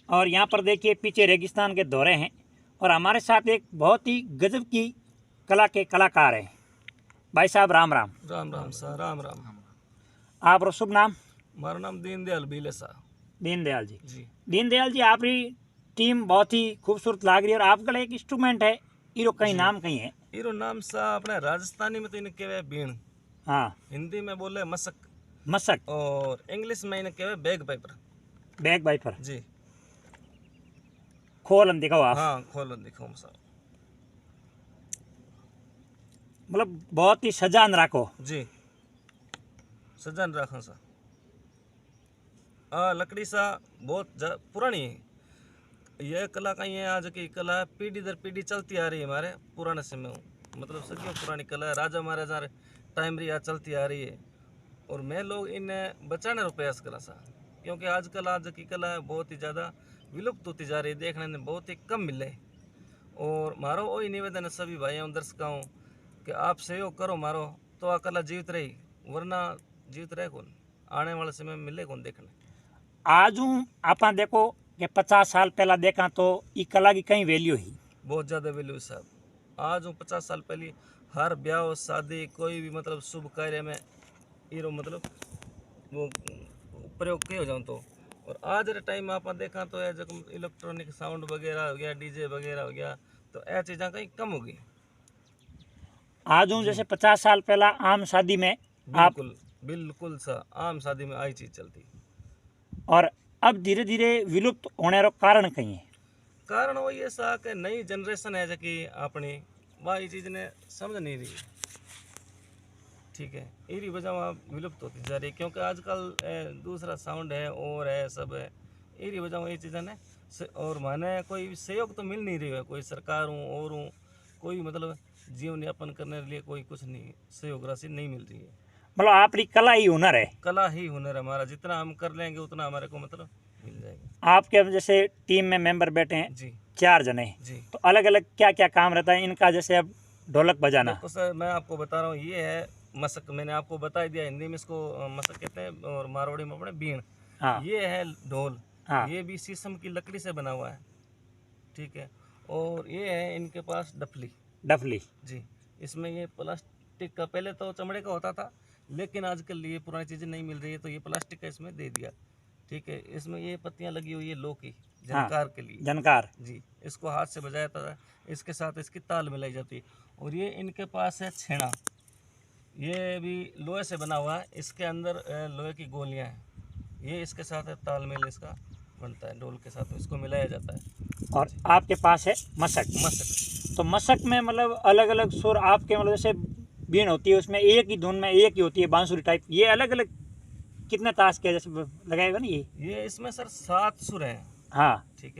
और यहाँ पर देखिए पीछे रेगिस्तान के दौरे हैं और हमारे साथ एक बहुत ही गजब की कला के कलाकार हैं। भाई साहब राम राम। राम राम सर, राम राम। आप रो शुभ नाम? मारा नाम दीनदयाल बीले सा दीनदयाल जी। जी। दीनदयाल जी, आपकी टीम बहुत ही खूबसूरत लाग रही है और आपका एक इंस्ट्रूमेंट है, इरो कहीं जी। नाम कहीं है? इरो नाम सा अपने राजस्थानी में तो इन्हें कहवे बीण, हाँ, हिंदी में बोले मसक, मसक, और इंग्लिश में इन्हें कहवे बैग पाइपर। Bagpiper. जी। खोल हम दिखाओ आप। हाँ, खोलो दिखाओ सर। मतलब बहुत ही सजान राखो। जी, सजन रखा सा। लकड़ी सा बहुत पुरानी है। यह कला का ये आज की कला पीढ़ी दर पीढ़ी चलती आ रही है हमारे पुराने समय में, मतलब सदियों पुरानी कला है। राजा महाराजा टाइम रही चलती आ रही है और मैं लोग इन्हें बचाने का प्रयास करा सा, क्योंकि आजकल आज की कला है बहुत ही ज़्यादा विलुप्त होती जा रही है, देखने में बहुत ही कम मिले। और मारो वही निवेदन है सभी भाइयों दर्शकों कि आप सहयोग करो मारो, तो आ कला जीवित रही, वरना जीवित रहे कौन, आने वाले समय में मिले कौन देखने। आज हूँ आप देखो कि 50 साल पहला देखा तो ये कला की कहीं वैल्यू ही बहुत ज़्यादा वैल्यू साहब। आज हूँ 50 साल पहले हर ब्याह शादी कोई भी मतलब शुभ कार्य में हीरो मतलब वो प्रयोग किया हो जाऊँ तो। और आज के टाइम में आप देखा तो है जब इलेक्ट्रॉनिक साउंड वगैरह हो गया, डीजे वगैरह हो गया, तो यह चीज़ें कहीं कम हो गई। आज हूँ जैसे 50 साल पहला आम शादी में आप, बिल्कुल बिल्कुल सा आम शादी में आई चीज़ चलती। और अब धीरे धीरे विलुप्त होने का कारण कहीं है? कारण वही ऐसा कि नई जनरेशन है जो कि अपनी वह ये चीज़ ने समझ नहीं रही, ठीक है, यही वजह वहाँ विलुप्त होती जा रही है, क्योंकि आजकल दूसरा साउंड है और है सब है, यही वजह ये चीज़ें ने और माने कोई सहयोग तो मिल नहीं रही है, कोई सरकार हूँ और हूँ, कोई मतलब जीवन यापन करने के लिए कोई कुछ नहीं सहयोग राशि नहीं मिल रही है। मतलब आपकी कला ही हुनर है? कला ही हुनर है हमारा, जितना हम कर लेंगे उतना हमारे को मतलब मिल जाएगा। आपके अब जैसे टीम में मेंबर बैठे हैं जी 4 जने, जी। तो अलग अलग क्या क्या काम रहता है इनका? जैसे अब ढोलक बजाना। देखो सर, मैं आपको बता रहा हूँ, ये है मसक, मैंने आपको बता ही दिया, हिंदी में इसको मसक कहते हैं और मारवाड़ी में अपने बीण। हाँ ये है ढोल, हाँ। ये भी शीशम की लकड़ी से बना हुआ है, ठीक है। और ये है इनके पास डफली। डफली। जी। इसमें ये प्लास्टिक का, पहले तो चमड़े का होता था, लेकिन आजकल ये पुरानी चीज़ें नहीं मिल रही है तो ये प्लास्टिक का इसमें दे दिया, ठीक है। इसमें ये पत्तियाँ लगी हुई है लो की, हाँ, जनकार के लिए। जनकार। जी। इसको हाथ से बजाया था, इसके साथ इसकी ताल मिलाई जाती है। और ये इनके पास है छेना, ये भी लोहे से बना हुआ है, इसके अंदर लोहे की गोलियां हैं, ये इसके साथ तालमेल इसका बनता है, ढोल के साथ इसको मिलाया जाता है। और जी। आपके पास है मसक। मसक। तो मसक में मतलब अलग अलग सुर आपके, मतलब जैसे बीन होती है उसमें एक ही धुन में एक ही होती है बांसुरी टाइप, ये अलग अलग कितने ताश के जैसे लगाएगा ना ये इसमें सर 7 सुर हैं, हाँ, ठीक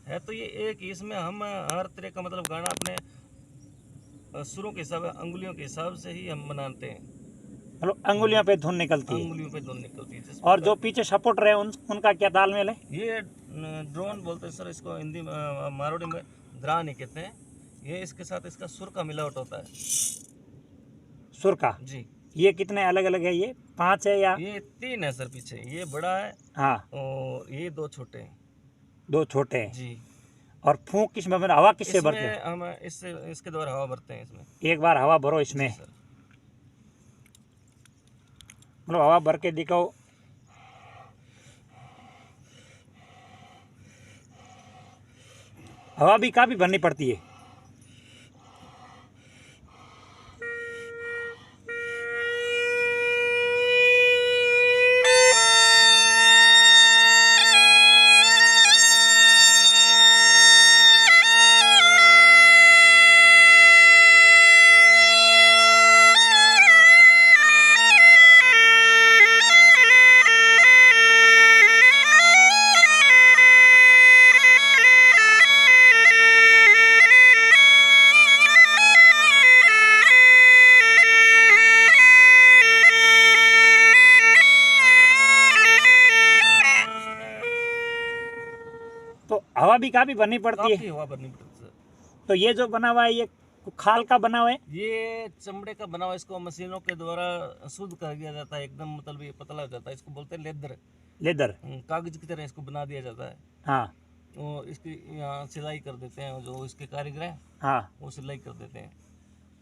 है तो ये एक ही, इसमें हम हर तरह का मतलब गाना अपने सुरों के हिसाब, अंगुलियों के हिसाब से ही हम बनाते हैं। मतलब अंगुलियों पे धुन निकलती है। अंगुलियों पे धुन निकलती है जिस और जो प्रकार। पीछे सपोर्ट रहे उनका क्या तालमेल है? ये ड्रोन बोलते हैं सर इसको, हिंदी में मारवाड़ी में द्रानी कहते हैं। ये इसके साथ इसका सुर का मिलावट होता है। सुर का? जी। ये कितने अलग अलग है? ये 5 है या? ये 3 है सर, पीछे ये बड़ा है हाँ, और ये 2 छोटे हैं। 2 छोटे हैं। जी। और फूंक किसमें, मतलब हवा किससे भरते इसमें हो? हम इससे इसके द्वारा हवा भरते हैं इसमें। एक बार हवा भरो जी इसमें, सर। मतलब हवा भर के दिखाओ। हवा भी काफ़ी भरनी पड़ती है। तो हवा भी काफ़ी भरनी पड़ती है। काफी हवा भरनी पड़ती है। तो ये जो बना हुआ है ये खाल का बना हुआ है? ये चमड़े का बना हुआ, इसको मशीनों के द्वारा शुद्ध कर दिया जाता है, एकदम मतलब ये पतला हो जाता है, इसको बोलते हैं लेदर। लेदर। कागज की तरह इसको बना दिया जाता है। हाँ। वो इसकी यहाँ सिलाई कर देते हैं, जो इसके कारीगर हैं हाँ, वो सिलाई कर देते हैं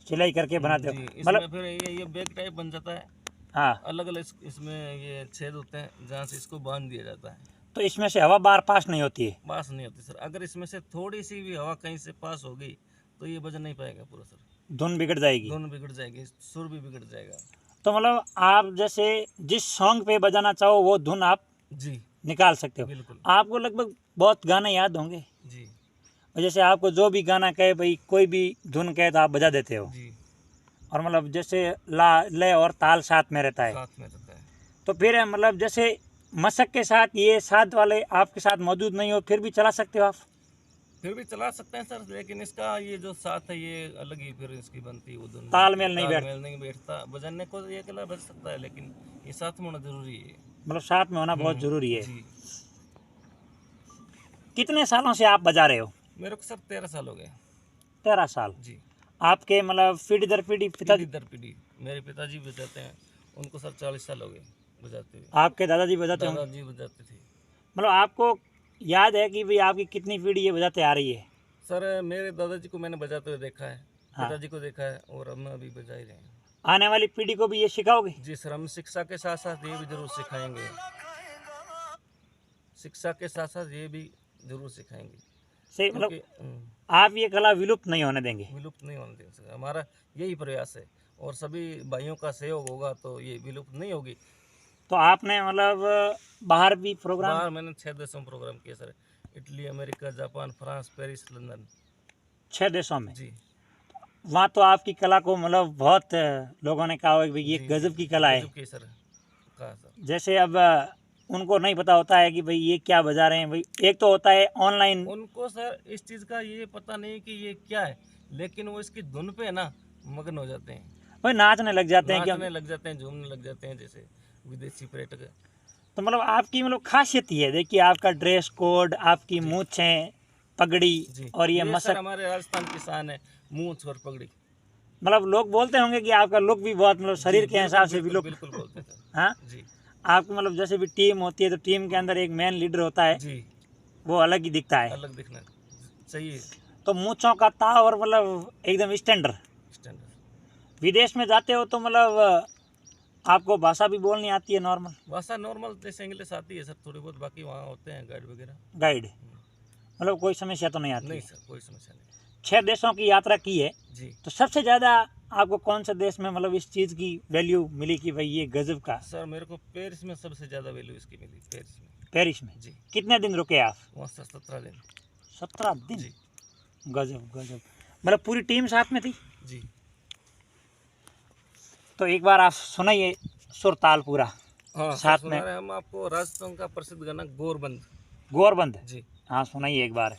सिलाई करके बनाते जी। हो इसमें मतलब? फिर ये बैग टाइप बन जाता है, हाँ, अलग अलग इसमें ये छेद होते हैं जहाँ से इसको बांध दिया जाता है। तो इसमें से हवा बाहर पास नहीं होती है? पास नहीं होती सर, अगर इसमें से थोड़ी सी भी हवा कहीं से पास हो गई तो ये बज नहीं पाएगा पूरा सर, धुन बिगड़ जाएगी। दोनों बिगड़ जाएगी, सुर भी बिगड़ जाएगा। तो मतलब आप जैसे जिस सॉन्ग पे बजाना चाहो वो धुन आप जी निकाल सकते हो। बिल्कुल आपको लगभग बहुत गाने याद होंगे, जी और जैसे आपको जो भी गाना कहे भाई, कोई भी धुन कहे तो आप बजा देते हो, जी। और मतलब जैसे ला लय और ताल साथ में रहता है। साथ में रहता है। तो फिर मतलब जैसे मशक के साथ ये साथ वाले आपके साथ मौजूद नहीं हो फिर भी चला सकते हो आप? फिर भी चला सकते हैं सर, लेकिन इसका ये जो साथ है ये अलग ही फिर इसकी बनती है, वो दोनों तालमेल नहीं बैठता। तालमेल नहीं बैठता। बजाने को ये अकेला बज सकता है, लेकिन ये साथ में होना जरूरी है। मतलब साथ में होना बहुत जरूरी है। जी। कितने सालों से आप बजा रहे हो? मेरे को सर 13 साल हो गए। 13 साल। जी। आपके मतलब पीढ़ी दर पीढ़ी पिताजी? पीढ़ी दर पीढ़ी मेरे पिताजी बजाते हैं, उनको सर 40 साल हो गए बजाते हुए। आपके दादाजी बजाते होंगे? दादाजी बजाते थे। मतलब आपको याद है कि भाई आपकी कितनी पीढ़ी ये बजाते आ रही है? सर मेरे दादाजी को मैंने बजाते हुए देखा है, हाँ। पिताजी को देखा है, और हम अभी बजा ही रहे हैं। आने वाली पीढ़ी को भी ये सिखाओगे? जी सर, हम शिक्षा के साथ साथ ये भी जरूर सिखाएंगे। शिक्षा के साथ साथ ये भी जरूर सिखाएंगे। सही, मतलब क्योंकि, आप ये कला विलुप्त नहीं होने देंगे? विलुप्त नहीं होने देंगे सर, हमारा यही प्रयास है, और सभी भाइयों का सहयोग होगा तो ये विलुप्त नहीं होगी। तो आपने मतलब बाहर भी प्रोग्राम? बाहर मैंने 6 देशों में प्रोग्राम किया sir, Italy, America, Japan, France, Paris, London. 6 देशों में? जी। वहाँ तो आपकी कला को मतलब बहुत लोगों ने कहा होगा कि भाई ये जी, गजब की कला है। गजब की सर, कहा सर। जैसे अब उनको नहीं पता होता है कि भाई ये क्या बजा रहे हैं। भाई एक तो होता है ऑनलाइन, उनको सर इस चीज़ का ये पता नहीं कि ये क्या है, लेकिन वो इसकी धुन पे ना मगन हो जाते हैं, भाई नाचने लग जाते हैं कि नाचने लग जाते हैं, झूमने लग जाते हैं, जैसे विदेशी पर्यटक। तो मतलब आपकी मतलब खासियत ये है, देखिए आपका ड्रेस कोड, आपकी मूंछें, पगड़ी, जी। और ये सर मशक, हमारे राजस्थान की शान है, मूंछ और पगड़ी। मतलब लोग बोलते होंगे कि आपका लुक भी बहुत मतलब शरीर के हिसाब से भी लुक। बिल्कुल बोलते हैं सर। हाँ, जी आपको मतलब जैसे भी टीम होती है तो टीम के अंदर एक मेन लीडर होता है, जी, वो अलग ही दिखता है। अलग दिखना चाहिए। तो मूंछों का ताव और मतलब एकदम स्टैंडर्ड। स्टैंडर्ड। विदेश में जाते हो तो मतलब आपको भाषा भी बोलनी आती है नॉर्मल? भाषा नॉर्मल जैसे इंग्लिश आती है सर थोड़ी बहुत, बाकी वहाँ होते हैं गाइड वगैरह। गाइड, मतलब कोई समस्या तो नहीं आती? नहीं सर, कोई समस्या नहीं। 6 देशों की यात्रा की है, जी तो सबसे ज़्यादा आपको कौन से देश में मतलब इस चीज़ की वैल्यू मिली कि भाई ये गजब का? सर मेरे को पेरिस में सबसे ज़्यादा वैल्यू इसकी मिली, पेरिस में। पेरिस में? जी। कितने दिन रुके आप? वहाँ से 17 दिन। 17 दिन? जी गजब गजब। मतलब पूरी टीम साथ में थी? जी। तो एक बार आप सुनाइए सुर ताल पूरा हाँ साथ सर, में। सुना रहे हम आपको राजस्थान का प्रसिद्ध गाना गोरबंद। गोरबंद? जी। हाँ सुनाइए एक बार।